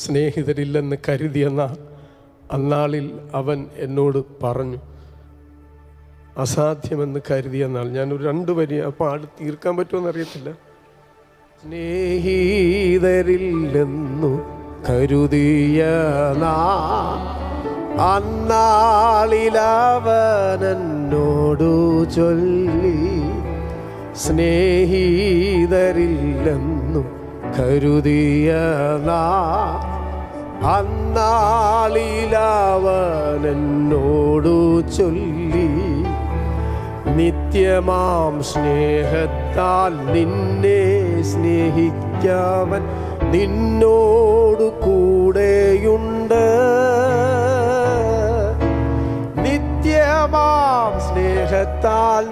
സ്നേഹിതരില്ലെന്ന് കരുതിയെന്ന അന്നാളിൽ അവൻ എന്നോട് പറഞ്ഞു. അസാധ്യമെന്ന് കരുതിയ നാൾ. ഞാനൊരു 2 വരി പാടി തീർക്കാൻ പറ്റുമെന്ന് അറിയത്തില്ല. സ്നേഹിതരില്ലെന്നു കരുതിയ അന്നാളിലവനോടു ചൊല്ലി. സ്നേഹിതരില്ലെന്നു കരുതിയ അന്നാളിലവനോടു ചൊല്ലി. നിത്യമാം സ്നേഹത്താൽ നിന്നെ സ്നേഹിക്കാവൻ നിന്നോടു കൂടെയുണ്ട്. നിത്യമാം സ്നേഹത്താൽ